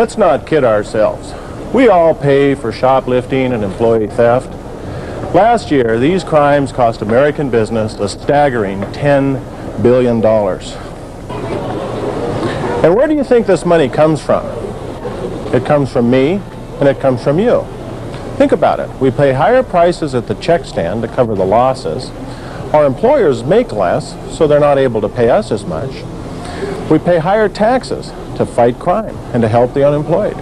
Let's not kid ourselves. We all pay for shoplifting and employee theft. Last year, these crimes cost American business a staggering $10 billion. And where do you think this money comes from? It comes from me, and it comes from you. Think about it. We pay higher prices at the check stand to cover the losses. Our employers make less, so they're not able to pay us as much. We pay higher taxes to fight crime and to help the unemployed.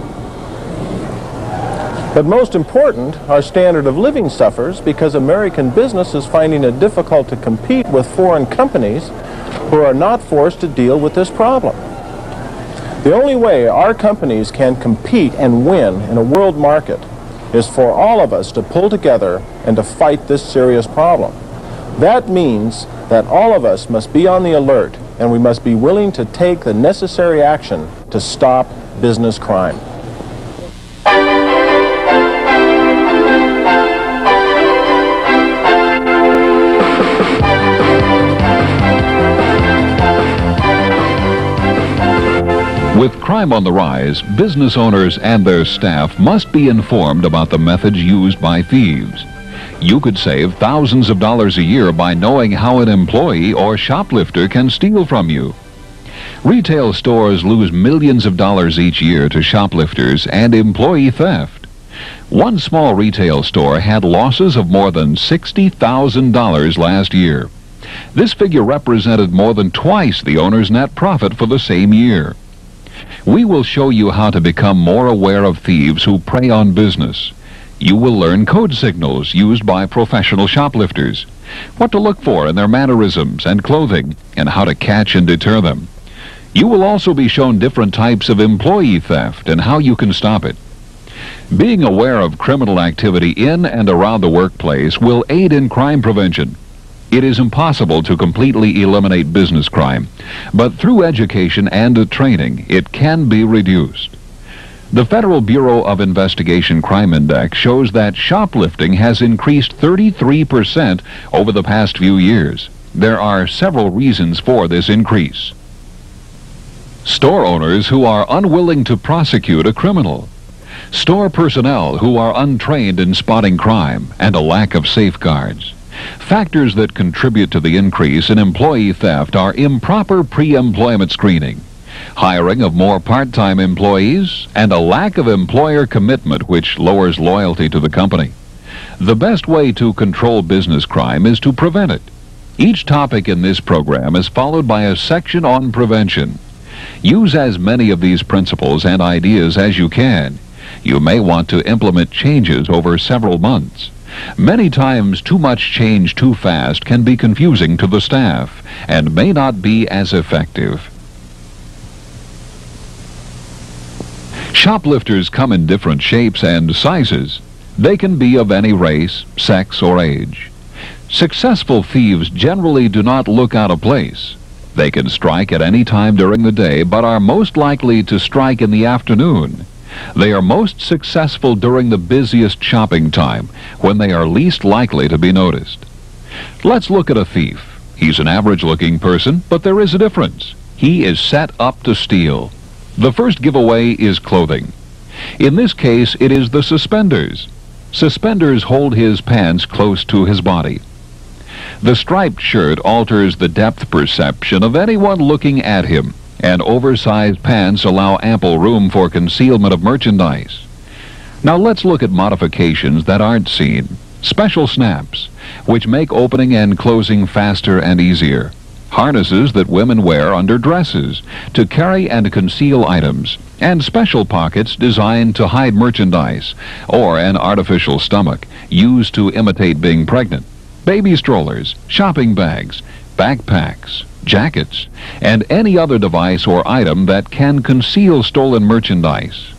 But most important, our standard of living suffers because American business is finding it difficult to compete with foreign companies who are not forced to deal with this problem. The only way our companies can compete and win in a world market is for all of us to pull together and to fight this serious problem. That means that all of us must be on the alert, and we must be willing to take the necessary action to stop business crime. With crime on the rise, business owners and their staff must be informed about the methods used by thieves. You could save thousands of dollars a year by knowing how an employee or shoplifter can steal from you. Retail stores lose millions of dollars each year to shoplifters and employee theft. One small retail store had losses of more than $60,000 last year. This figure represented more than twice the owner's net profit for the same year. We will show you how to become more aware of thieves who prey on business. You will learn code signals used by professional shoplifters, what to look for in their mannerisms and clothing, and how to catch and deter them. You will also be shown different types of employee theft and how you can stop it. Being aware of criminal activity in and around the workplace will aid in crime prevention. It is impossible to completely eliminate business crime, but through education and training, it can be reduced. The Federal Bureau of Investigation Crime Index shows that shoplifting has increased 33% over the past few years. There are several reasons for this increase. Store owners who are unwilling to prosecute a criminal. Store personnel who are untrained in spotting crime, and a lack of safeguards. Factors that contribute to the increase in employee theft are improper pre-employment screening, hiring of more part-time employees, and a lack of employer commitment which lowers loyalty to the company. The best way to control business crime is to prevent it. Each topic in this program is followed by a section on prevention. Use as many of these principles and ideas as you can. You may want to implement changes over several months. Many times, too much change too fast can be confusing to the staff and may not be as effective. Shoplifters come in different shapes and sizes. They can be of any race, sex, or age. Successful thieves generally do not look out of place. They can strike at any time during the day, but are most likely to strike in the afternoon. They are most successful during the busiest shopping time, when they are least likely to be noticed. Let's look at a thief. He's an average-looking person, but there is a difference. He is set up to steal. The first giveaway is clothing. In this case, it is the suspenders. Suspenders hold his pants close to his body. The striped shirt alters the depth perception of anyone looking at him, and oversized pants allow ample room for concealment of merchandise. Now let's look at modifications that aren't seen. Special snaps, which make opening and closing faster and easier. Harnesses that women wear under dresses to carry and conceal items, and special pockets designed to hide merchandise, or an artificial stomach used to imitate being pregnant. Baby strollers, shopping bags, backpacks, jackets, and any other device or item that can conceal stolen merchandise.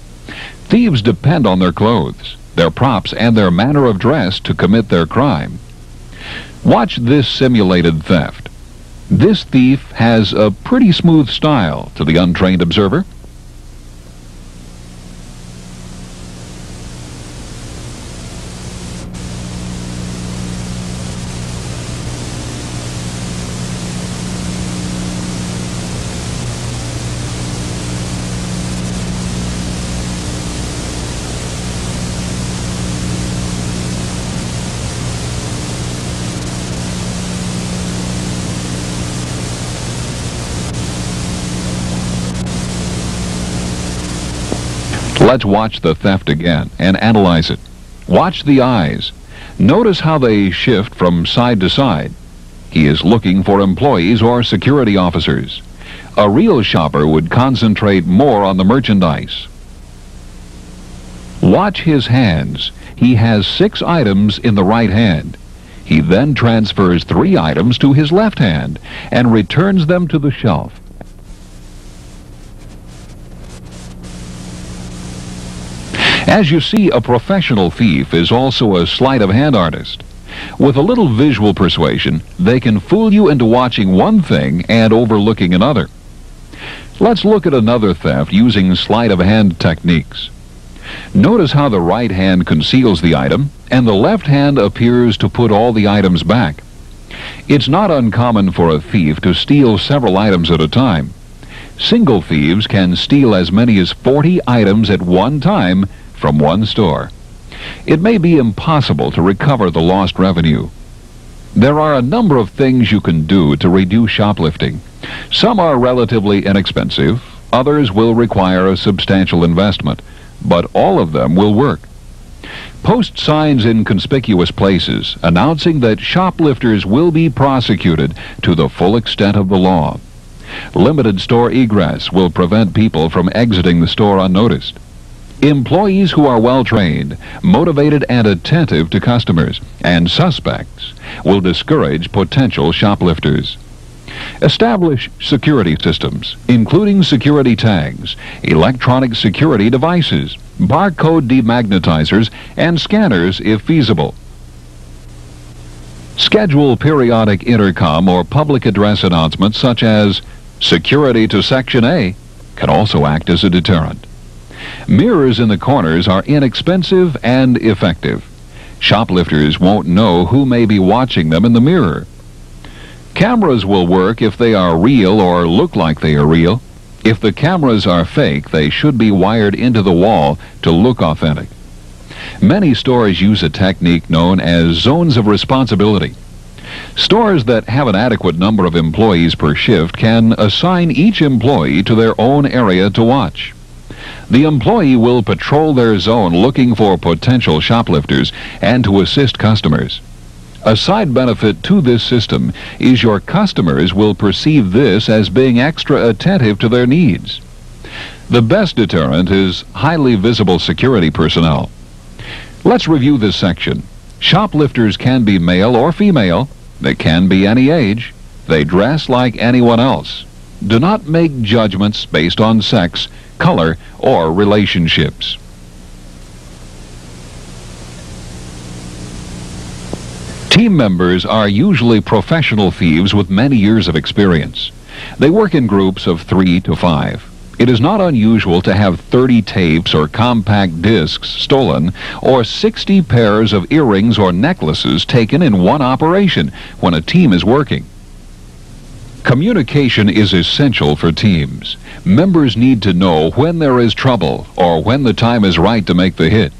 Thieves depend on their clothes, their props, and their manner of dress to commit their crime. Watch this simulated theft. This thief has a pretty smooth style to the untrained observer. Let's watch the theft again and analyze it. Watch the eyes. Notice how they shift from side to side. He is looking for employees or security officers. A real shopper would concentrate more on the merchandise. Watch his hands. He has 6 items in the right hand. He then transfers 3 items to his left hand and returns them to the shelf. As you see, a professional thief is also a sleight-of-hand artist. With a little visual persuasion, they can fool you into watching one thing and overlooking another. Let's look at another theft using sleight-of-hand techniques. Notice how the right hand conceals the item and the left hand appears to put all the items back. It's not uncommon for a thief to steal several items at a time. Single thieves can steal as many as 40 items at one time from one store. It may be impossible to recover the lost revenue. There are a number of things you can do to reduce shoplifting. Some are relatively inexpensive, others will require a substantial investment, but all of them will work. Post signs in conspicuous places announcing that shoplifters will be prosecuted to the full extent of the law. Limited store egress will prevent people from exiting the store unnoticed. Employees who are well-trained, motivated and attentive to customers and suspects will discourage potential shoplifters. Establish security systems, including security tags, electronic security devices, barcode demagnetizers, and scanners if feasible. Schedule periodic intercom or public address announcements such as "Security to Section A" can also act as a deterrent. Mirrors in the corners are inexpensive and effective. Shoplifters won't know who may be watching them in the mirror. Cameras will work if they are real or look like they are real. If the cameras are fake, they should be wired into the wall to look authentic. Many stores use a technique known as zones of responsibility. Stores that have an adequate number of employees per shift can assign each employee to their own area to watch. The employee will patrol their zone looking for potential shoplifters and to assist customers. A side benefit to this system is your customers will perceive this as being extra attentive to their needs. The best deterrent is highly visible security personnel. Let's review this section. Shoplifters can be male or female. They can be any age. They dress like anyone else. Do not make judgments based on sex, color, or relationships. Team members are usually professional thieves with many years of experience. They work in groups of 3 to 5. It is not unusual to have 30 tapes or compact discs stolen or 60 pairs of earrings or necklaces taken in one operation when a team is working. Communication is essential for teams. Members need to know when there is trouble or when the time is right to make the hit.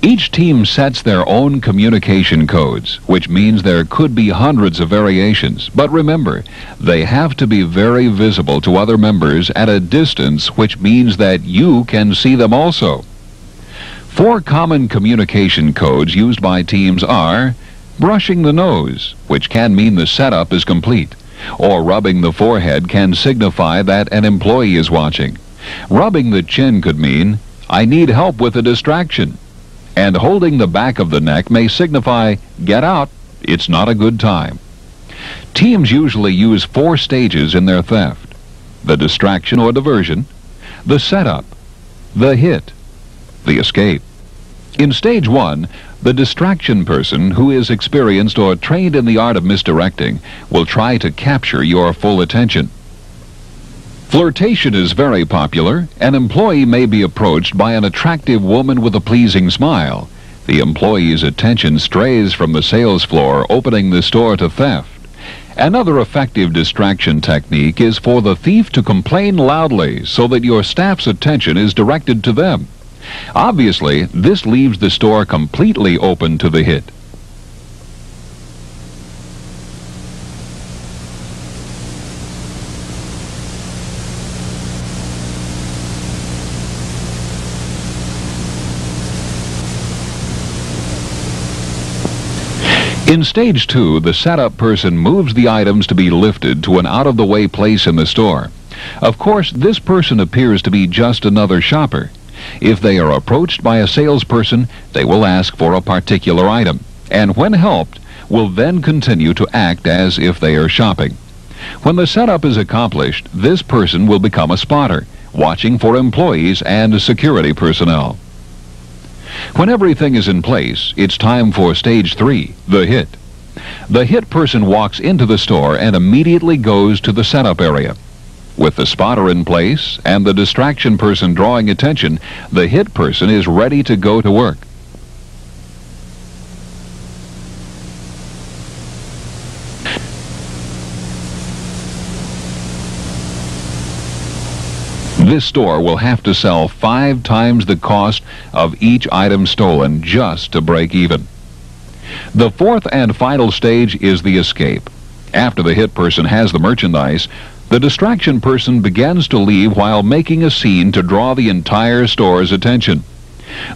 Each team sets their own communication codes, which means there could be hundreds of variations. But remember, they have to be very visible to other members at a distance, which means that you can see them also. 4 common communication codes used by teams are brushing the nose, which can mean the setup is complete, or rubbing the forehead can signify that an employee is watching. Rubbing the chin could mean, "I need help with a distraction." And holding the back of the neck may signify, "Get out, it's not a good time." Teams usually use 4 stages in their theft: the distraction or diversion, the setup, the hit, the escape. In stage 1, the distraction person, who is experienced or trained in the art of misdirecting, will try to capture your full attention. Flirtation is very popular. An employee may be approached by an attractive woman with a pleasing smile. The employee's attention strays from the sales floor, opening the store to theft. Another effective distraction technique is for the thief to complain loudly so that your staff's attention is directed to them. Obviously, this leaves the store completely open to the hit. In stage 2, the setup person moves the items to be lifted to an out-of-the-way place in the store. Of course, this person appears to be just another shopper. If they are approached by a salesperson, they will ask for a particular item, and when helped, will then continue to act as if they are shopping. When the setup is accomplished, this person will become a spotter, watching for employees and security personnel. When everything is in place, it's time for stage 3, the hit. The hit person walks into the store and immediately goes to the setup area. With the spotter in place and the distraction person drawing attention, the hit person is ready to go to work. This store will have to sell 5 times the cost of each item stolen just to break even. The 4th and final stage is the escape. After the hit person has the merchandise, the distraction person begins to leave while making a scene to draw the entire store's attention.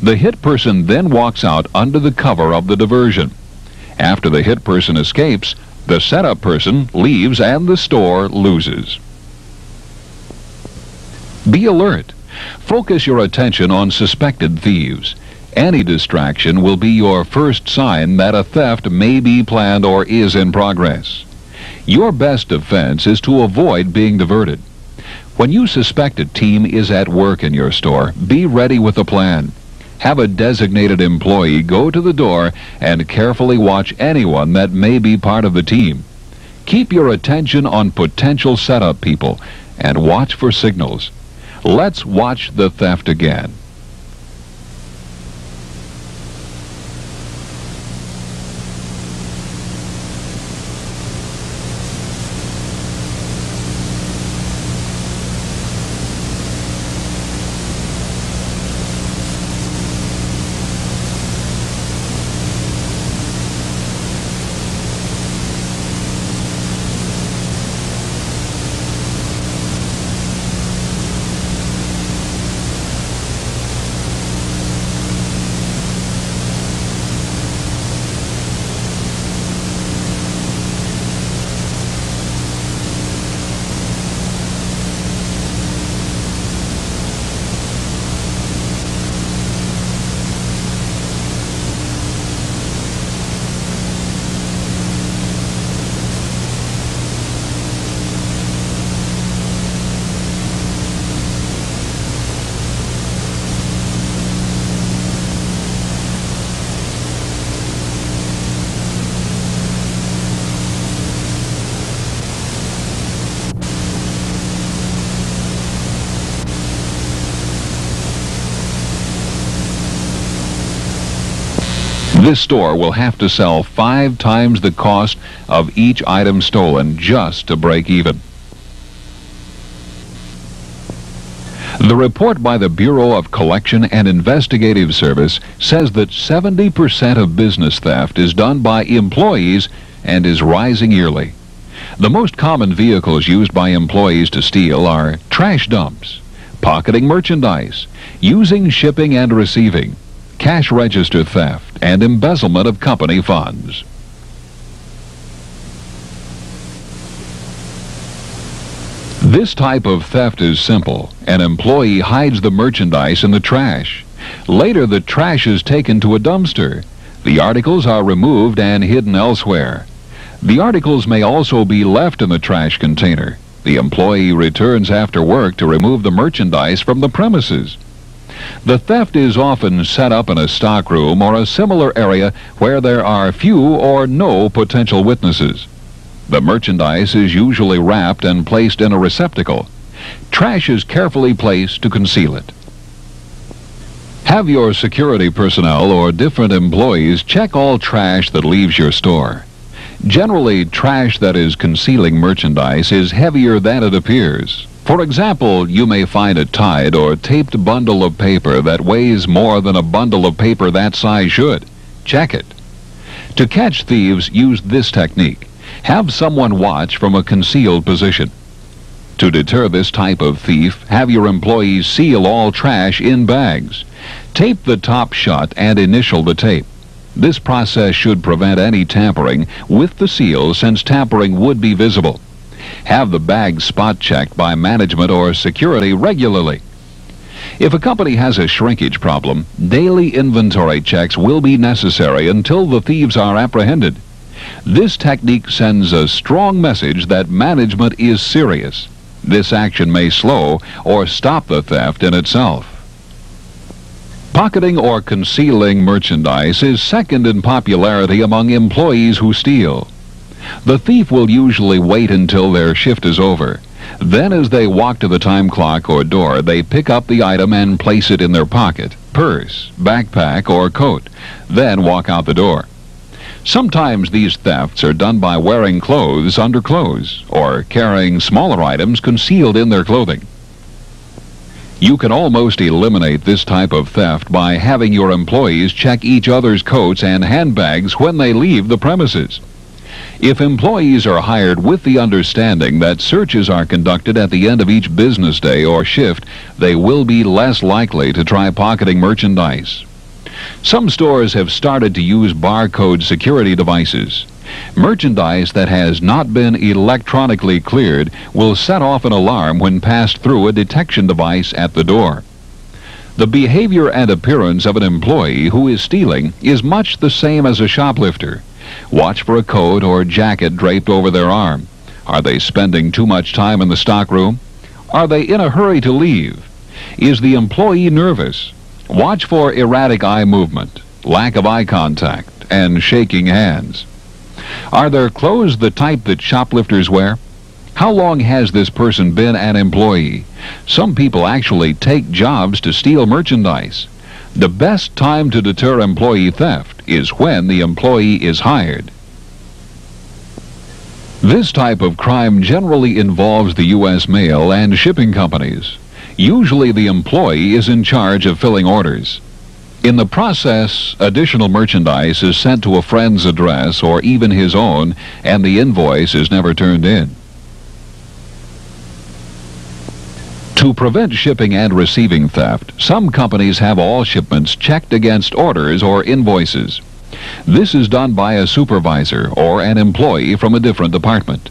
The hit person then walks out under the cover of the diversion. After the hit person escapes, the setup person leaves and the store loses. Be alert. Focus your attention on suspected thieves. Any distraction will be your first sign that a theft may be planned or is in progress. Your best defense is to avoid being diverted. When you suspect a team is at work in your store, be ready with a plan. Have a designated employee go to the door and carefully watch anyone that may be part of the team. Keep your attention on potential setup people and watch for signals. Let's watch the theft again. This store will have to sell 5 times the cost of each item stolen just to break even. The report by the Bureau of Collection and Investigative Service says that 70% of business theft is done by employees and is rising yearly. The most common vehicles used by employees to steal are trash dumps, pocketing merchandise, using shipping and receiving, cash register theft, and embezzlement of company funds. This type of theft is simple. An employee hides the merchandise in the trash. Later, the trash is taken to a dumpster. The articles are removed and hidden elsewhere. The articles may also be left in the trash container. The employee returns after work to remove the merchandise from the premises. The theft is often set up in a stockroom or a similar area where there are few or no potential witnesses. The merchandise is usually wrapped and placed in a receptacle. Trash is carefully placed to conceal it. Have your security personnel or different employees check all trash that leaves your store. Generally, trash that is concealing merchandise is heavier than it appears. For example, you may find a tied or taped bundle of paper that weighs more than a bundle of paper that size should. Check it. To catch thieves, use this technique. Have someone watch from a concealed position. To deter this type of thief, have your employees seal all trash in bags. Tape the top shut and initial the tape. This process should prevent any tampering with the seal, since tampering would be visible. Have the bags spot checked by management or security regularly. If a company has a shrinkage problem, daily inventory checks will be necessary until the thieves are apprehended. This technique sends a strong message that management is serious. This action may slow or stop the theft in itself. Pocketing or concealing merchandise is second in popularity among employees who steal. The thief will usually wait until their shift is over. Then, as they walk to the time clock or door, they pick up the item and place it in their pocket, purse, backpack, or coat, then walk out the door. Sometimes these thefts are done by wearing clothes under clothes, or carrying smaller items concealed in their clothing. You can almost eliminate this type of theft by having your employees check each other's coats and handbags when they leave the premises. If employees are hired with the understanding that searches are conducted at the end of each business day or shift, they will be less likely to try pocketing merchandise. Some stores have started to use barcode security devices. Merchandise that has not been electronically cleared will set off an alarm when passed through a detection device at the door. The behavior and appearance of an employee who is stealing is much the same as a shoplifter. Watch for a coat or jacket draped over their arm. Are they spending too much time in the stockroom? Are they in a hurry to leave? Is the employee nervous? Watch for erratic eye movement, lack of eye contact, and shaking hands. Are their clothes the type that shoplifters wear? How long has this person been an employee? Some people actually take jobs to steal merchandise. The best time to deter employee theft is when the employee is hired. This type of crime generally involves the U.S. mail and shipping companies. Usually the employee is in charge of filling orders. In the process, additional merchandise is sent to a friend's address or even his own, and the invoice is never turned in. To prevent shipping and receiving theft, some companies have all shipments checked against orders or invoices. This is done by a supervisor or an employee from a different department.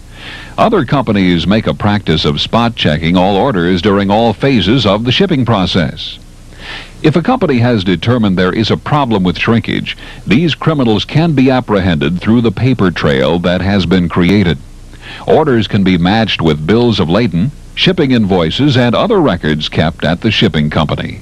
Other companies make a practice of spot checking all orders during all phases of the shipping process. If a company has determined there is a problem with shrinkage, these criminals can be apprehended through the paper trail that has been created. Orders can be matched with bills of lading, shipping invoices, and other records kept at the shipping company.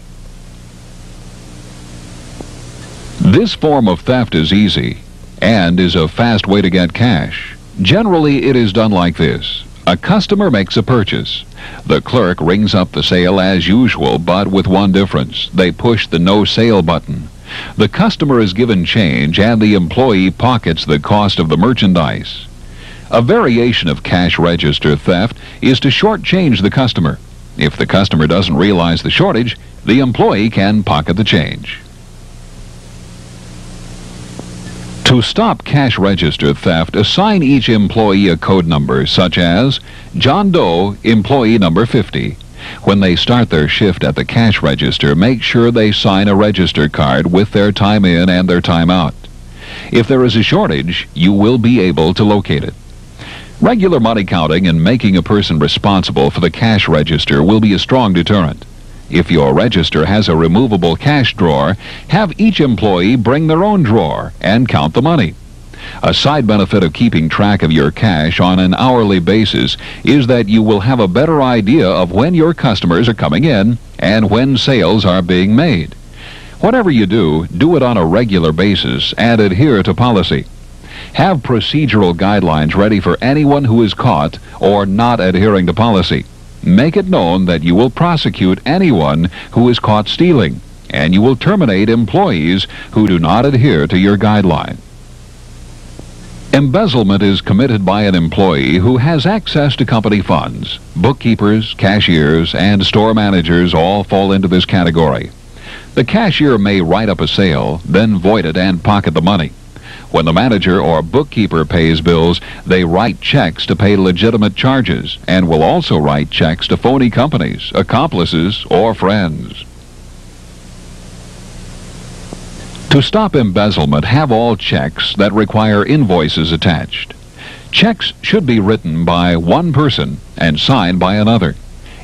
This form of theft is easy and is a fast way to get cash. Generally, it is done like this. A customer makes a purchase. The clerk rings up the sale as usual, but with one difference. They push the no sale button. The customer is given change and the employee pockets the cost of the merchandise. A variation of cash register theft is to shortchange the customer. If the customer doesn't realize the shortage, the employee can pocket the change. To stop cash register theft, assign each employee a code number, such as John Doe, employee number 50. When they start their shift at the cash register, make sure they sign a register card with their time in and their time out. If there is a shortage, you will be able to locate it. Regular money counting and making a person responsible for the cash register will be a strong deterrent. If your register has a removable cash drawer, have each employee bring their own drawer and count the money. A side benefit of keeping track of your cash on an hourly basis is that you will have a better idea of when your customers are coming in and when sales are being made. Whatever you do, do it on a regular basis and adhere to policy. Have procedural guidelines ready for anyone who is caught or not adhering to policy. Make it known that you will prosecute anyone who is caught stealing, and you will terminate employees who do not adhere to your guideline. Embezzlement is committed by an employee who has access to company funds. Bookkeepers, cashiers, and store managers all fall into this category. The cashier may write up a sale, then void it and pocket the money. When the manager or bookkeeper pays bills, they write checks to pay legitimate charges and will also write checks to phony companies, accomplices, or friends. To stop embezzlement, have all checks that require invoices attached. Checks should be written by one person and signed by another.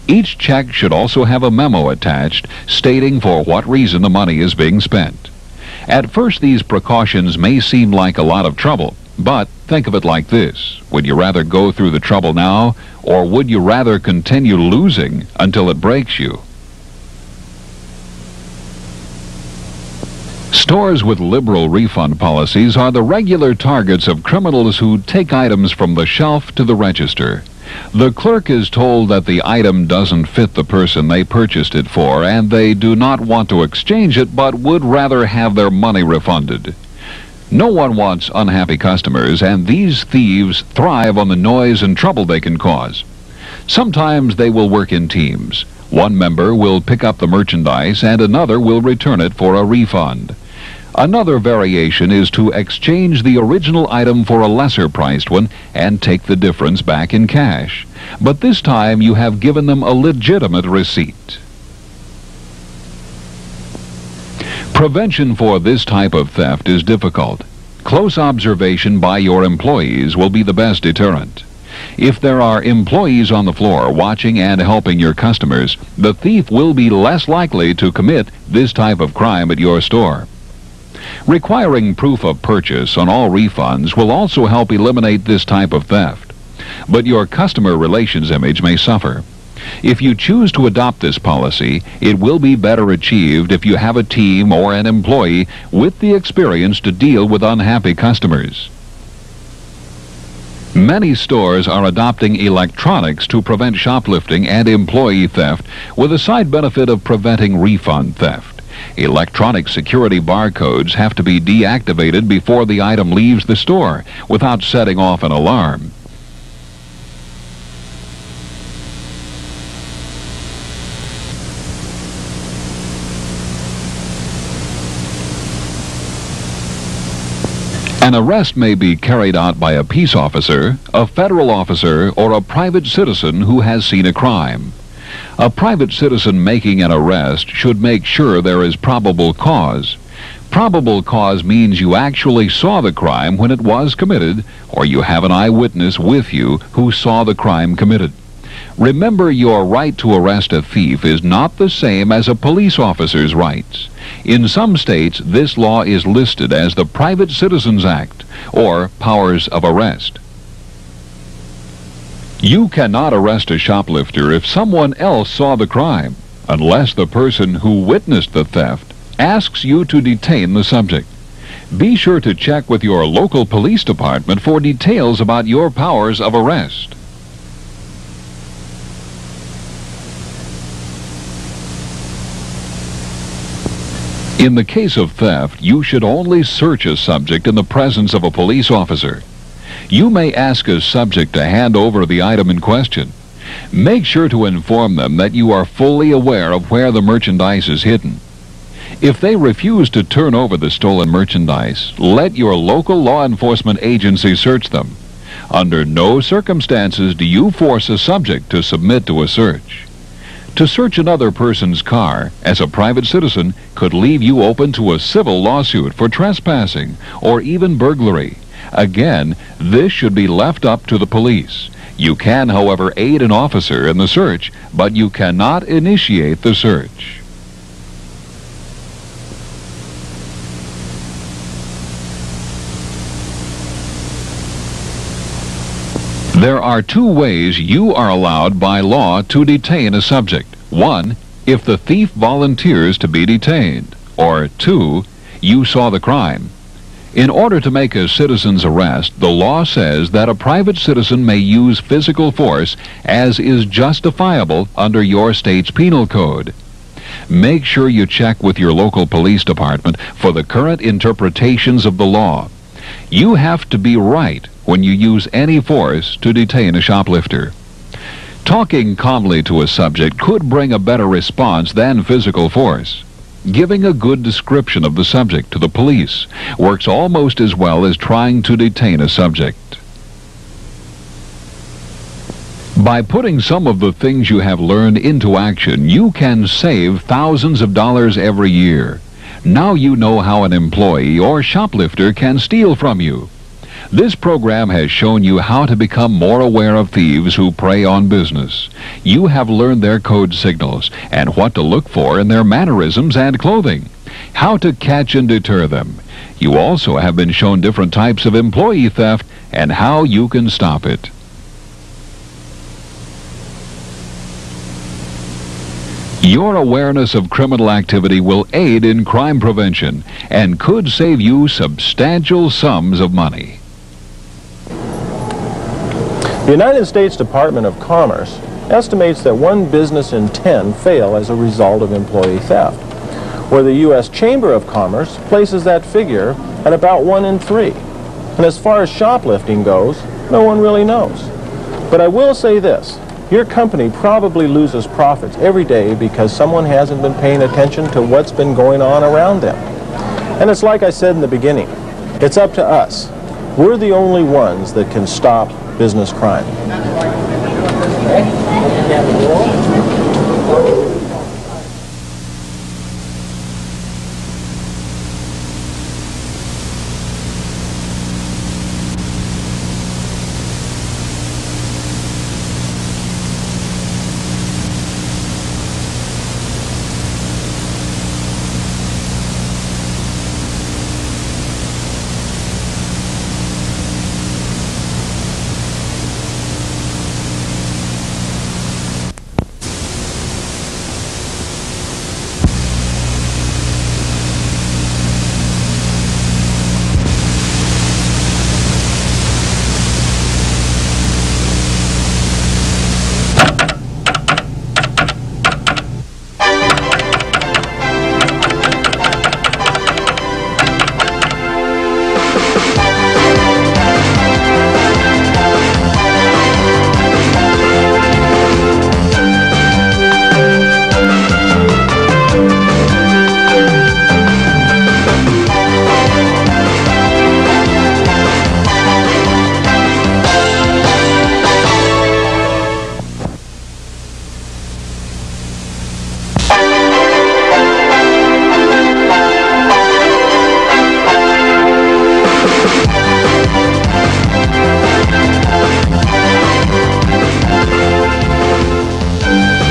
Each check should also have a memo attached stating for what reason the money is being spent. At first, these precautions may seem like a lot of trouble, but think of it like this. Would you rather go through the trouble now, or would you rather continue losing until it breaks you? Stores with liberal refund policies are the regular targets of criminals who take items from the shelf to the register. The clerk is told that the item doesn't fit the person they purchased it for, and they do not want to exchange it but would rather have their money refunded. No one wants unhappy customers, and these thieves thrive on the noise and trouble they can cause. Sometimes they will work in teams. One member will pick up the merchandise and another will return it for a refund. Another variation is to exchange the original item for a lesser priced one and take the difference back in cash. But this time you have given them a legitimate receipt. Prevention for this type of theft is difficult. Close observation by your employees will be the best deterrent. If there are employees on the floor watching and helping your customers, the thief will be less likely to commit this type of crime at your store. Requiring proof of purchase on all refunds will also help eliminate this type of theft. But your customer relations image may suffer. If you choose to adopt this policy, it will be better achieved if you have a team or an employee with the experience to deal with unhappy customers. Many stores are adopting electronics to prevent shoplifting and employee theft, with a side benefit of preventing refund theft. Electronic security barcodes have to be deactivated before the item leaves the store without setting off an alarm. An arrest may be carried out by a peace officer, a federal officer, or a private citizen who has seen a crime. A private citizen making an arrest should make sure there is probable cause. Probable cause means you actually saw the crime when it was committed, or you have an eyewitness with you who saw the crime committed. Remember, your right to arrest a thief is not the same as a police officer's rights. In some states, this law is listed as the Private Citizens Act, or powers of arrest. You cannot arrest a shoplifter if someone else saw the crime, unless the person who witnessed the theft asks you to detain the subject. Be sure to check with your local police department for details about your powers of arrest. In the case of theft, you should only search a subject in the presence of a police officer. You may ask a subject to hand over the item in question. Make sure to inform them that you are fully aware of where the merchandise is hidden. If they refuse to turn over the stolen merchandise, let your local law enforcement agency search them. Under no circumstances do you force a subject to submit to a search. To search another person's car as a private citizen could leave you open to a civil lawsuit for trespassing or even burglary. Again, this should be left up to the police. You can, however, aid an officer in the search, but you cannot initiate the search. There are two ways you are allowed by law to detain a subject. One, if the thief volunteers to be detained. Or two, you saw the crime. In order to make a citizen's arrest, the law says that a private citizen may use physical force as is justifiable under your state's penal code. Make sure you check with your local police department for the current interpretations of the law. You have to be right when you use any force to detain a shoplifter. Talking calmly to a subject could bring a better response than physical force. Giving a good description of the subject to the police works almost as well as trying to detain a subject. By putting some of the things you have learned into action, you can save thousands of dollars every year. Now you know how an employee or shoplifter can steal from you. This program has shown you how to become more aware of thieves who prey on business. You have learned their code signals and what to look for in their mannerisms and clothing, how to catch and deter them. You also have been shown different types of employee theft and how you can stop it. Your awareness of criminal activity will aid in crime prevention and could save you substantial sums of money. The United States Department of Commerce estimates that 1 business in 10 fail as a result of employee theft, where the U.S. Chamber of Commerce places that figure at about 1 in 3. And as far as shoplifting goes, no one really knows. But I will say this. Your company probably loses profits every day because someone hasn't been paying attention to what's been going on around them. And it's like I said in the beginning, it's up to us. We're the only ones that can stop business crime.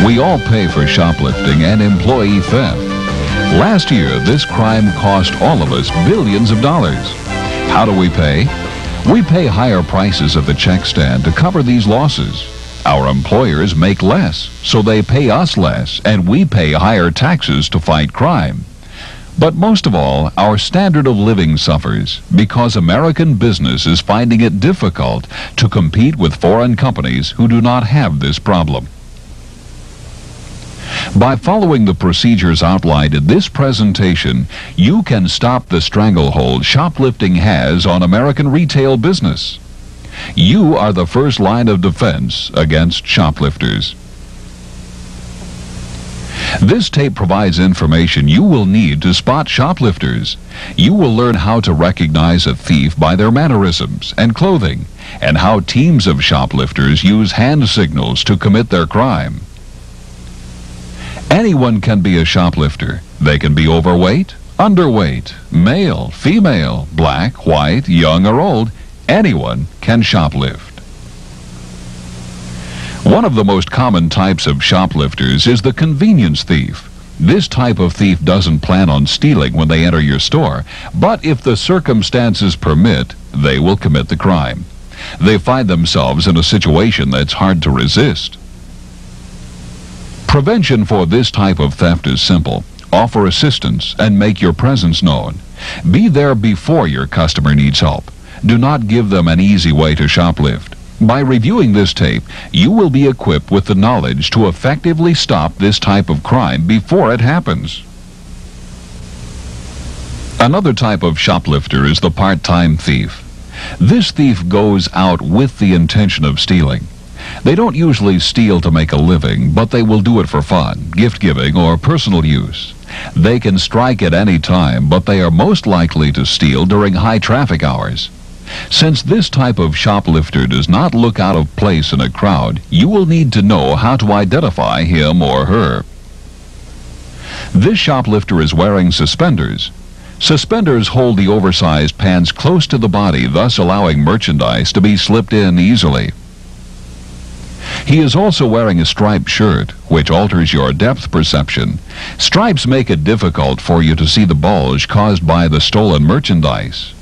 We all pay for shoplifting and employee theft. Last year, this crime cost all of us billions of dollars. How do we pay? We pay higher prices at the check stand to cover these losses. Our employers make less, so they pay us less, and we pay higher taxes to fight crime. But most of all, our standard of living suffers because American business is finding it difficult to compete with foreign companies who do not have this problem. By following the procedures outlined in this presentation, you can stop the stranglehold shoplifting has on American retail business. You are the first line of defense against shoplifters. This tape provides information you will need to spot shoplifters. You will learn how to recognize a thief by their mannerisms and clothing, and how teams of shoplifters use hand signals to commit their crime. Anyone can be a shoplifter. They can be overweight, underweight, male, female, black, white, young, or old. Anyone can shoplift. One of the most common types of shoplifters is the convenience thief. This type of thief doesn't plan on stealing when they enter your store, but if the circumstances permit, they will commit the crime. They find themselves in a situation that's hard to resist. Prevention for this type of theft is simple. Offer assistance and make your presence known. Be there before your customer needs help. Do not give them an easy way to shoplift. By reviewing this tape, you will be equipped with the knowledge to effectively stop this type of crime before it happens. Another type of shoplifter is the part-time thief. This thief goes out with the intention of stealing. They don't usually steal to make a living, but they will do it for fun, gift-giving, or personal use. They can strike at any time, but they are most likely to steal during high traffic hours. Since this type of shoplifter does not look out of place in a crowd, you will need to know how to identify him or her. This shoplifter is wearing suspenders. Suspenders hold the oversized pants close to the body, thus allowing merchandise to be slipped in easily. He is also wearing a striped shirt, which alters your depth perception. Stripes make it difficult for you to see the bulge caused by the stolen merchandise.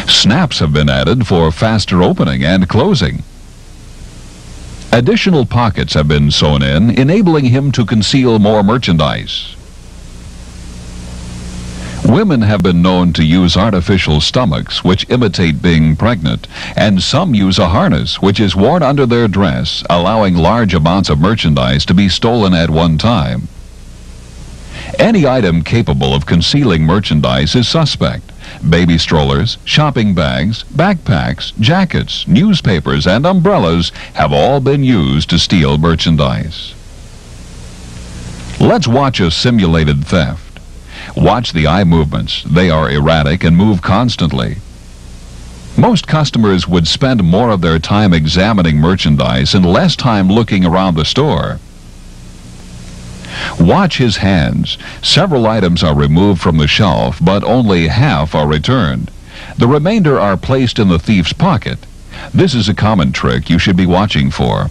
Snaps have been added for faster opening and closing. Additional pockets have been sewn in, enabling him to conceal more merchandise. Women have been known to use artificial stomachs, which imitate being pregnant, and some use a harness, which is worn under their dress, allowing large amounts of merchandise to be stolen at one time. Any item capable of concealing merchandise is suspect. Baby strollers, shopping bags, backpacks, jackets, newspapers, and umbrellas have all been used to steal merchandise. Let's watch a simulated theft. Watch the eye movements. They are erratic and move constantly. Most customers would spend more of their time examining merchandise and less time looking around the store. Watch his hands. Several items are removed from the shelf, but only half are returned. The remainder are placed in the thief's pocket. This is a common trick you should be watching for.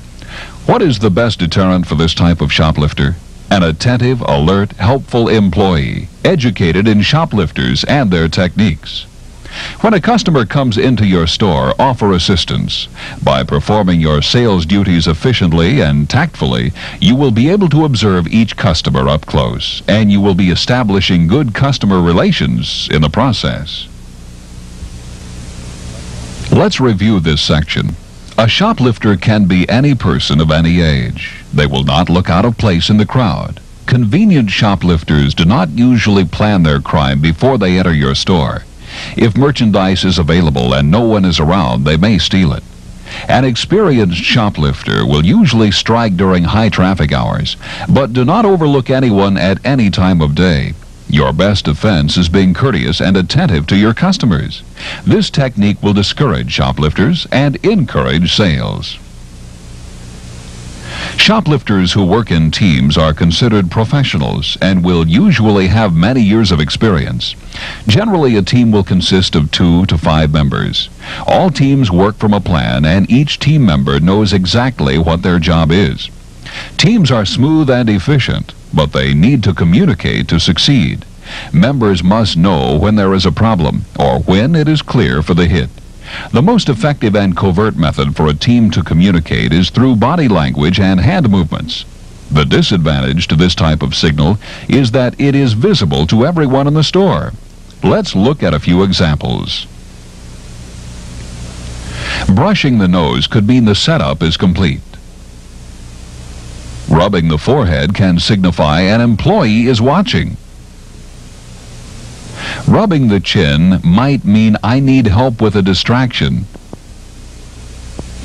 What is the best deterrent for this type of shoplifter? An attentive, alert, helpful employee, educated in shoplifters and their techniques. When a customer comes into your store, offer assistance. By performing your sales duties efficiently and tactfully, you will be able to observe each customer up close, and you will be establishing good customer relations in the process. Let's review this section. A shoplifter can be any person of any age. They will not look out of place in the crowd. Convenient shoplifters do not usually plan their crime before they enter your store. If merchandise is available and no one is around, they may steal it. An experienced shoplifter will usually strike during high traffic hours, but do not overlook anyone at any time of day. Your best defense is being courteous and attentive to your customers. This technique will discourage shoplifters and encourage sales. Shoplifters who work in teams are considered professionals and will usually have many years of experience. Generally, a team will consist of 2 to 5 members. All teams work from a plan, and each team member knows exactly what their job is. Teams are smooth and efficient, but they need to communicate to succeed. Members must know when there is a problem or when it is clear for the hit. The most effective and covert method for a team to communicate is through body language and hand movements. The disadvantage to this type of signal is that it is visible to everyone in the store. Let's look at a few examples. Brushing the nose could mean the setup is complete. Rubbing the forehead can signify an employee is watching. Rubbing the chin might mean I need help with a distraction.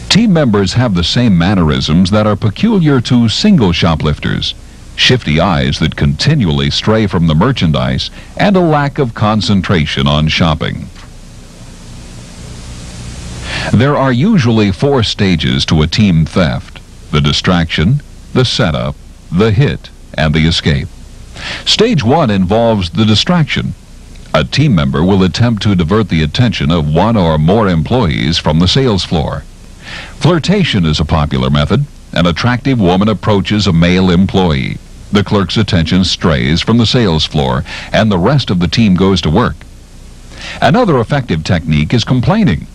Team members have the same mannerisms that are peculiar to single shoplifters: shifty eyes that continually stray from the merchandise and a lack of concentration on shopping. There are usually 4 stages to a team theft: the distraction, the setup, the hit, and the escape. Stage 1 involves the distraction. A team member will attempt to divert the attention of one or more employees from the sales floor. Flirtation is a popular method. An attractive woman approaches a male employee. The clerk's attention strays from the sales floor, and the rest of the team goes to work. Another effective technique is complaining.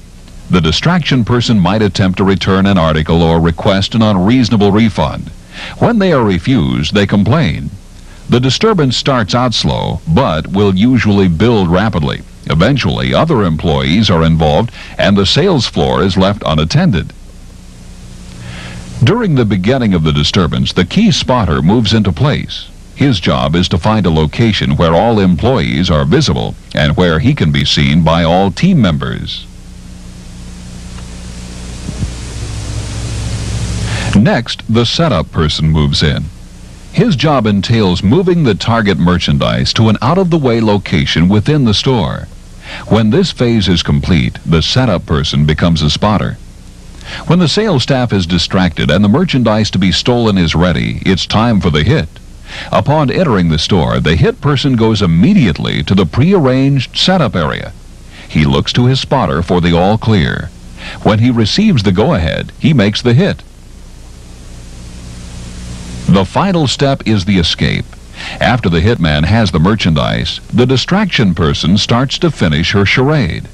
The distraction person might attempt to return an article or request an unreasonable refund. When they are refused, they complain. The disturbance starts out slow, but will usually build rapidly. Eventually, other employees are involved, and the sales floor is left unattended. During the beginning of the disturbance, the key spotter moves into place. His job is to find a location where all employees are visible and where he can be seen by all team members. Next, the setup person moves in. His job entails moving the target merchandise to an out-of-the-way location within the store. When this phase is complete, the setup person becomes a spotter. When the sales staff is distracted and the merchandise to be stolen is ready, it's time for the hit. Upon entering the store, the hit person goes immediately to the prearranged setup area. He looks to his spotter for the all clear. When he receives the go-ahead, he makes the hit. The final step is the escape. After the hitman has the merchandise, the distraction person starts to finish her charade.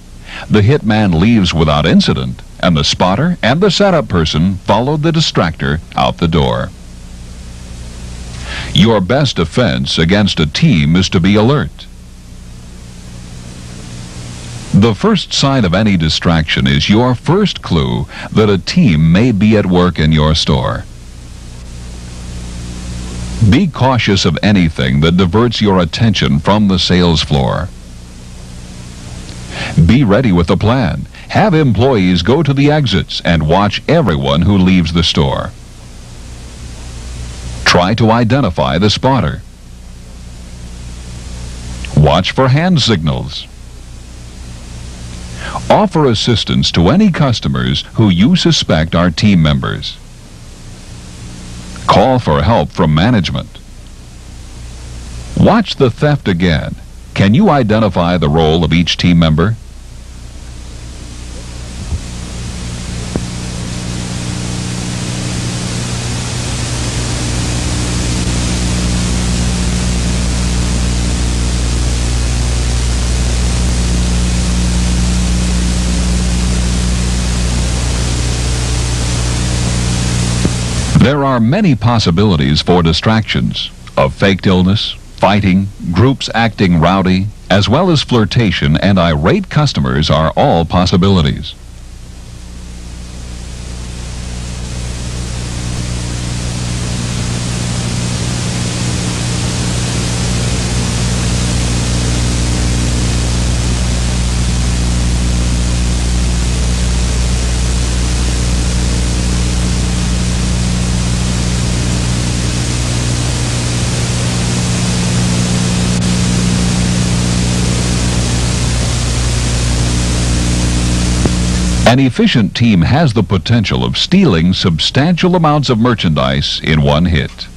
The hitman leaves without incident, and the spotter and the setup person follow the distractor out the door. Your best defense against a team is to be alert. The first sign of any distraction is your first clue that a team may be at work in your store. Be cautious of anything that diverts your attention from the sales floor. Be ready with a plan. Have employees go to the exits and watch everyone who leaves the store. Try to identify the spotter. Watch for hand signals. Offer assistance to any customers who you suspect are team members. Call for help from management. Watch the theft again. Can you identify the role of each team member? There are many possibilities for distractions of faked illness, fighting, groups acting rowdy, as well as flirtation and irate customers are all possibilities. An efficient team has the potential of stealing substantial amounts of merchandise in one hit.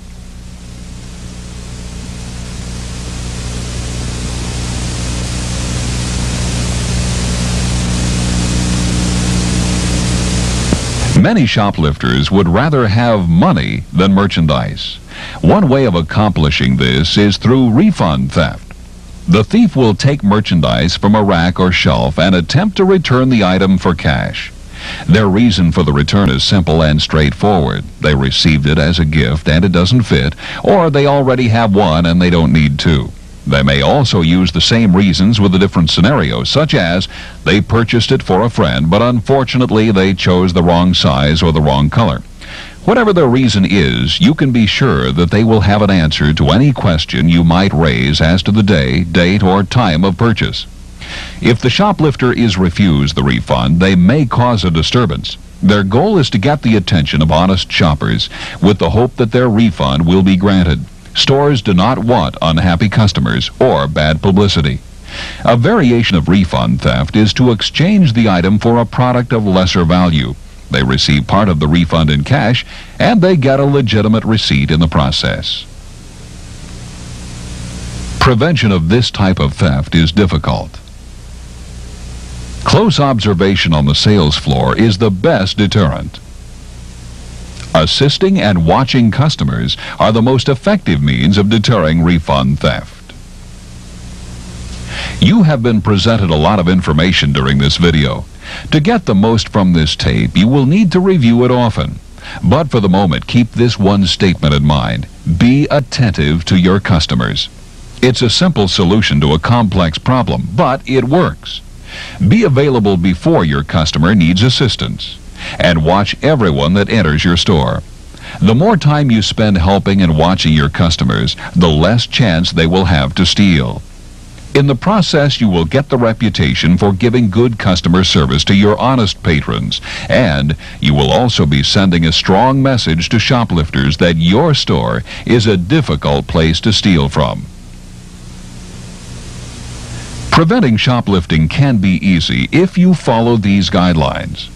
Many shoplifters would rather have money than merchandise. One way of accomplishing this is through refund theft. The thief will take merchandise from a rack or shelf and attempt to return the item for cash. Their reason for the return is simple and straightforward. They received it as a gift and it doesn't fit, or they already have one and they don't need two. They may also use the same reasons with a different scenario, such as they purchased it for a friend, but unfortunately they chose the wrong size or the wrong color. Whatever their reason is, you can be sure that they will have an answer to any question you might raise as to the day, date, or time of purchase. If the shoplifter is refused the refund, they may cause a disturbance. Their goal is to get the attention of honest shoppers with the hope that their refund will be granted. Stores do not want unhappy customers or bad publicity. A variation of refund theft is to exchange the item for a product of lesser value. They receive part of the refund in cash, and they get a legitimate receipt in the process. Prevention of this type of theft is difficult. Close observation on the sales floor is the best deterrent. Assisting and watching customers are the most effective means of deterring refund theft. You have been presented a lot of information during this video. To get the most from this tape, you will need to review it often. But for the moment, keep this one statement in mind. Be attentive to your customers. It's a simple solution to a complex problem, but it works. Be available before your customer needs assistance. And watch everyone that enters your store. The more time you spend helping and watching your customers, the less chance they will have to steal. In the process, you will get the reputation for giving good customer service to your honest patrons, and you will also be sending a strong message to shoplifters that your store is a difficult place to steal from. Preventing shoplifting can be easy if you follow these guidelines.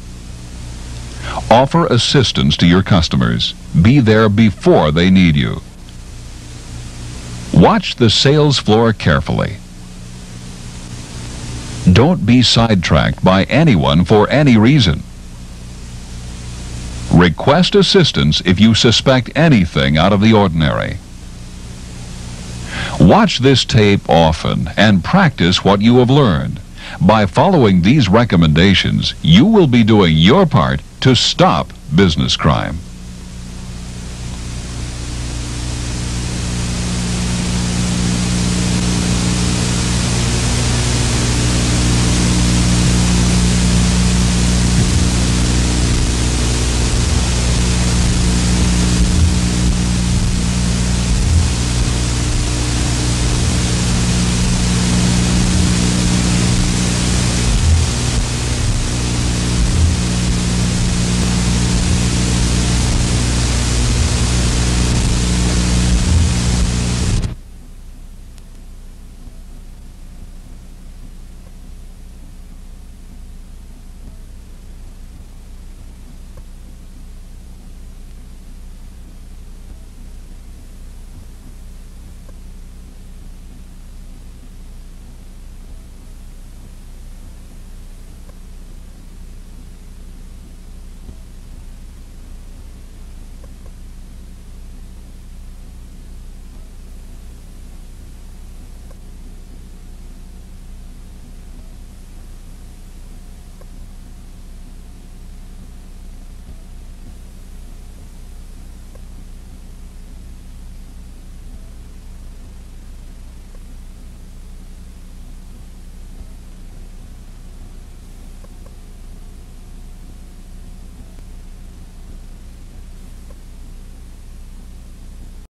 Offer assistance to your customers. Be there before they need you. Watch the sales floor carefully. Don't be sidetracked by anyone for any reason. Request assistance if you suspect anything out of the ordinary. Watch this tape often and practice what you have learned. By following these recommendations, you will be doing your part to stop business crime.